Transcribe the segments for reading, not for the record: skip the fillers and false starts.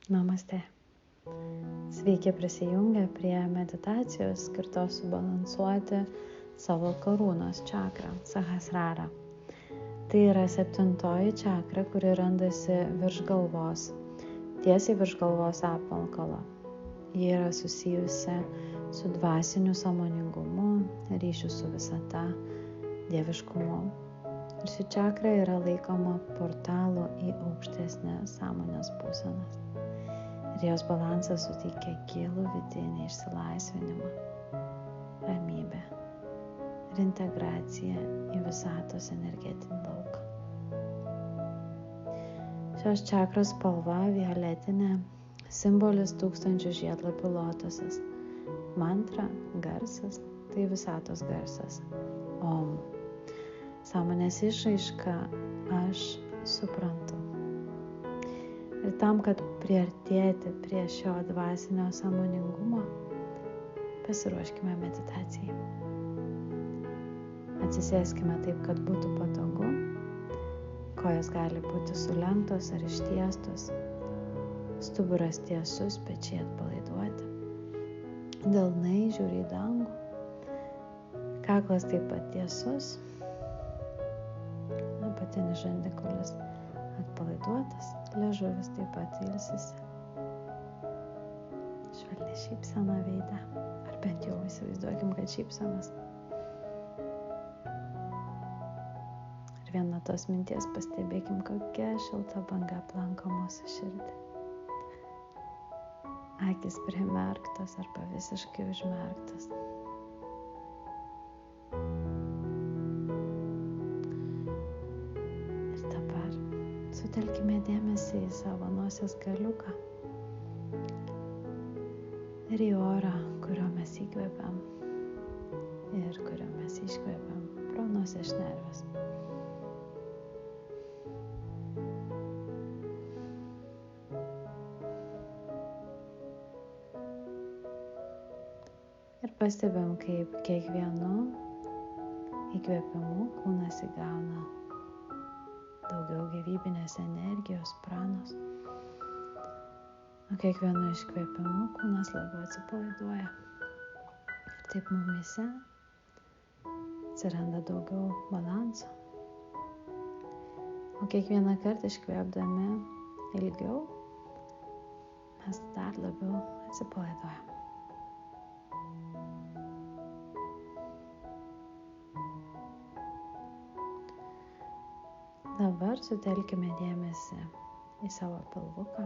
Namaste. Sveiki prisijungę prie meditacijos skirtos subalansuoti savo karūnos čakrą, Sahasrara. Tai yra 7 čakra, kuri randasi virš galvos, tiesiai virš galvos apvalkalo. Ji yra susijusi su dvasiniu sąmoningumu, ryšiu su visata, dieviškumu. Ir ši čakra yra laikoma portalu į aukštesnės sąmonės būsenas. Ir jos balansas suteikia gilų vidinį išsilaisvinimą, ramybę ir integraciją į visatos energetinį lauką. Šios čakros spalva violetinė, simbolis 1000 žiedlapių lotosas. Mantra, garsas, tai visatos garsas. Om. Sąmonės išraiška aš suprantu. Ir tam, kad priartėti prie šio dvasinio sąmoningumo, pasiruoškime meditacijai. Atsisėskime taip, kad būtų patogu. Kojos gali būti sulenktos ar ištiestos. Stuburas tiesus, pečiai atpalaiduoti. Delnai žiūri į dangų. Kaklas taip pat tiesus. Apatinis žandikaulis atpalaiduotas, liežuvis taip pat ilsisi. Švelni šypsena veide, ar bent jau įsivaizduokim, kad šypsomės. Ir viena tos minties pastebėkim, kokia šilta banga aplanko mūsų širdį. Akis primerktos arba visiškai užmerktos. Sutelkime dėmesį į savo nosies galiuką ir į orą, kurio mes įkvepiam ir kurio mes iškvepiam pro nosies šnerves. Ir pastebim, kaip kiekvienu įkvėpimu kūnas įgauna daugiau gyvybinės energijos, pranos. O kiekvienu iškvėpimu kūnas labiau atsipalaiduoja. Ir taip mumyse atsiranda daugiau balanso. O kiekvieną kartą iškvėpdami ilgiau, mes dar labiau atsipalaiduojam. Dabar sutelkime dėmesį į savo pilvuką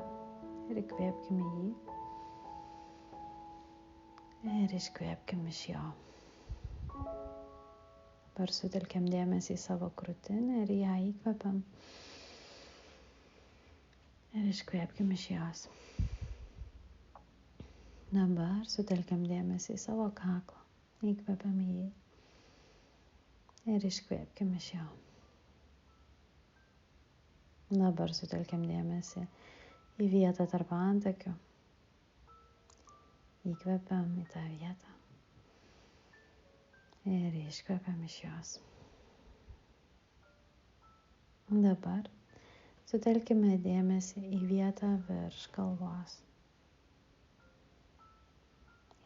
ir įkvėpkime jį ir iškvėpkime iš jo. Dabar sutelkiam dėmesį į savo krūtinę ir ją įkvepiam ir iškvėpkime iš jos. Dabar sutelkiam dėmesį į savo kaklą, įkvepiam jį ir iškvėpkime iš jo. Dabar sutelkiam dėmesį į vietą tarp antakių. Įkvepiam į tą vietą ir iškvepiam iš jos. Dabar sutelkime dėmesį į vietą virš galvos.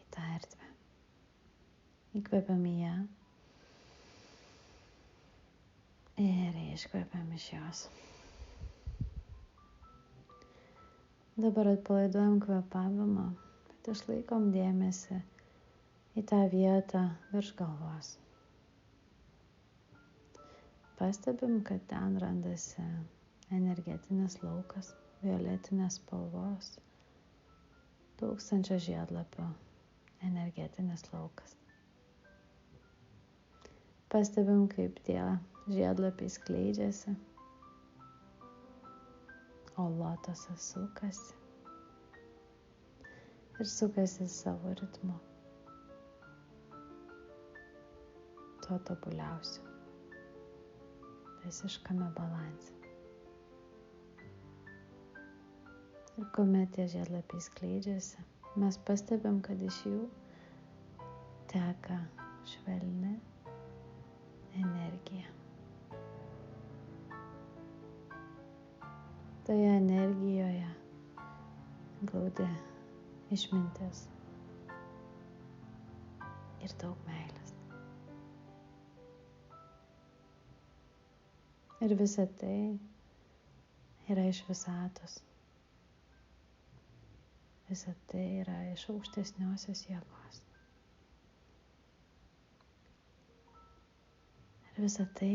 Į tą erdvę. Įkvepiam į ją ir iškvepiam iš jos. Dabar atpalaiduojam kvėpavimą, bet išlaikom dėmesį į tą vietą virš galvos. Pastebim, kad ten randasi energetinis laukas, violetinės spalvos, 1000 žiedlapių energetinis laukas. Pastebim, kaip tie žiedlapiai skleidžiasi. O lotosas sukasi ir sukasi savo ritmu. Tuo tobuliausiu, visiškame balanse. Ir kuomet tie žiedlapiai skleidžiasi, mes pastebim, kad iš jų teka švelni energija. Toje energijoje glūdi išmintis ir daug meilės. Ir visa tai yra iš visatos. Visa tai yra iš aukštesniosios jėgos. Ir visa tai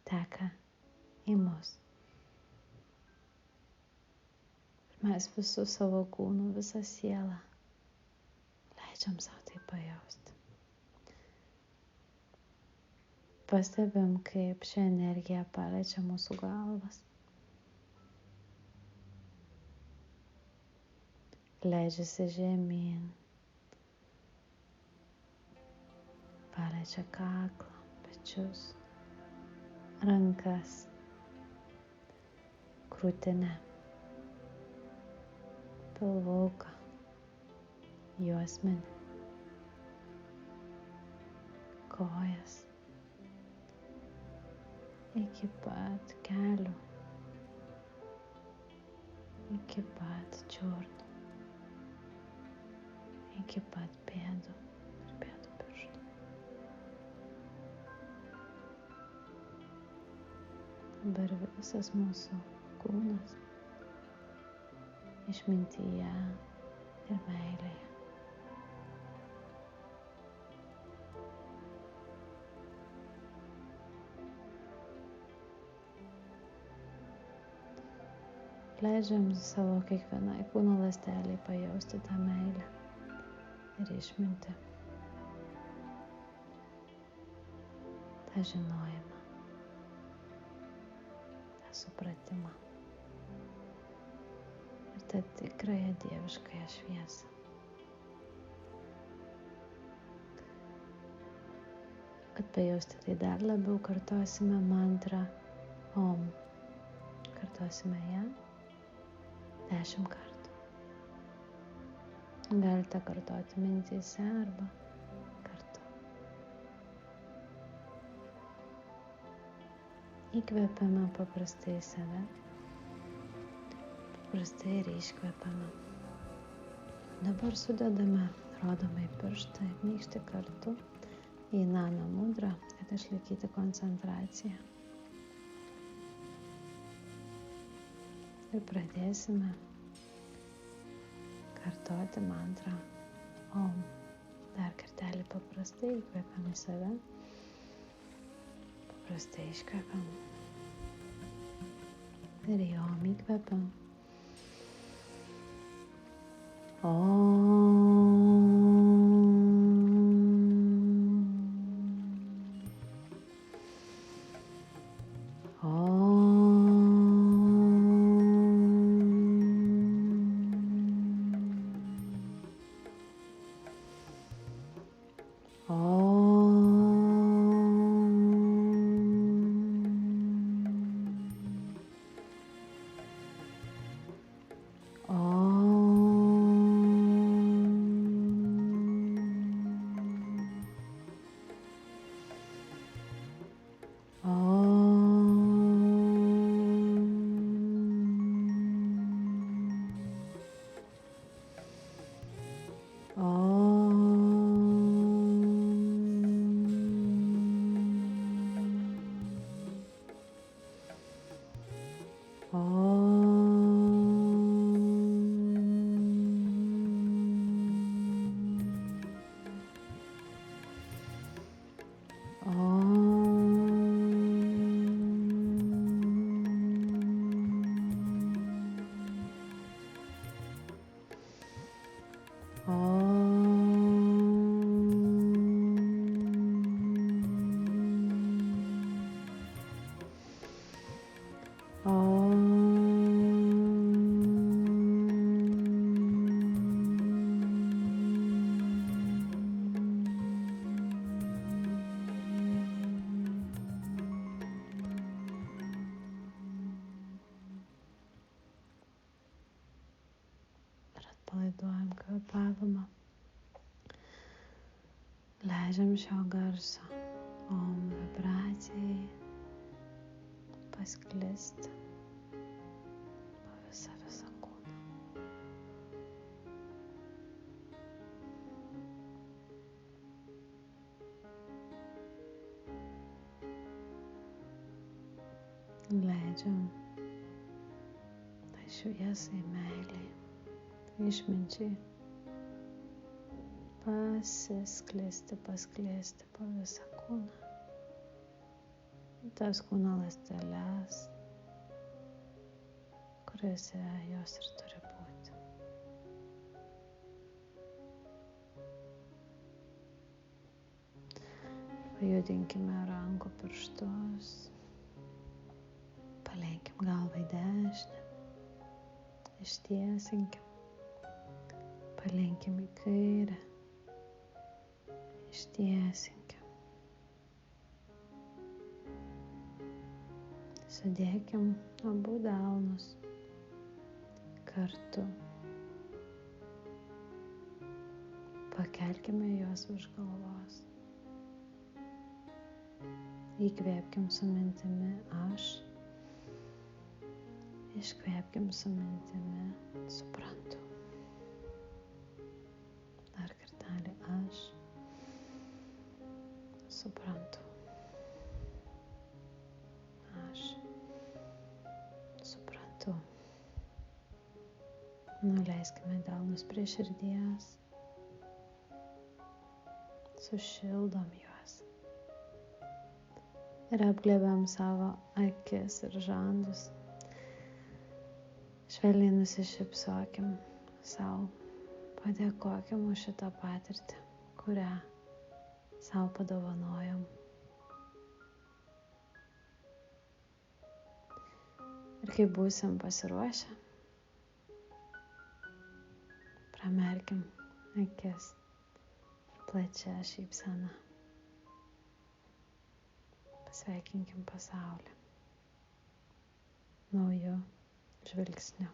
teka į mus. Ir mes visų savo kūnų, visą sielą leidžiam savo tai pajausti. Pastebim, kaip ši energija paliečia mūsų galvas. Leidžiasi žemyn, paliečia kaklą, pečius, rankas, krūtinę, pilvuką, juosmenį, kojas, iki pat kelių, iki pat čiurnų, iki pat pėdų ir pėdų pirštų. Dabar visas mūsų kūnas išmintyje ir meilėje. Leidžiam savo kiekvienai kūno ląstelei pajausti tą meilę ir išmintį, tą žinojimą, tą supratimą ir tą tikrąją dieviškąją šviesą. Kad pajausti tai dar labiau, kartosime mantrą Om. Kartosime ją 10 kartų. Galite kartoti mintyse arba kartu. Įkvepiame paprastai save, paprastai ir iškvepiame. Dabar sudedame rodomai pirštą ir nykštį kartu į Nana mudrą, kad išlaikyti koncentraciją. Ir pradėsime kartoti mantrą Om. Dar kartelį paprastai įkvepiam į save, paprastai iškvepiam. Ir į Om įkvepiam. Atpalaiduojam kvėpavimą. Leidžiam šio garso Om vibracijai pasklisti po visą kūną. leidžiam tai šviesai, meiliai, išminčiai pasklisti po visą kūną. Tas kūno ląsteles, kuriuose jos ir turi būti. Pajudinkime rankų pirštus, palenkim galvą į dešinę, ištiesinkim, palenkim į kairę, ištiesinkim. Sudėkim abu delnus kartu. Pakelkime juos virš galvos. Įkvėpkim su mintimi aš. Iškvėpkim su mintimi suprantu. Dar kartelį aš suprantu. Aš suprantu. Nuleiskime delnus prie širdies. Sušildom juos. Ir apglėbiam savo akis ir žandus. Švelniai nusišypsokim sau. Padėkokim už šitą patirtį, kurią sau padovanojom. Ir kai būsim pasiruošę, pramerkim akis plačia šypsena. Pasveikinkim pasaulį nauju žvilgsniu.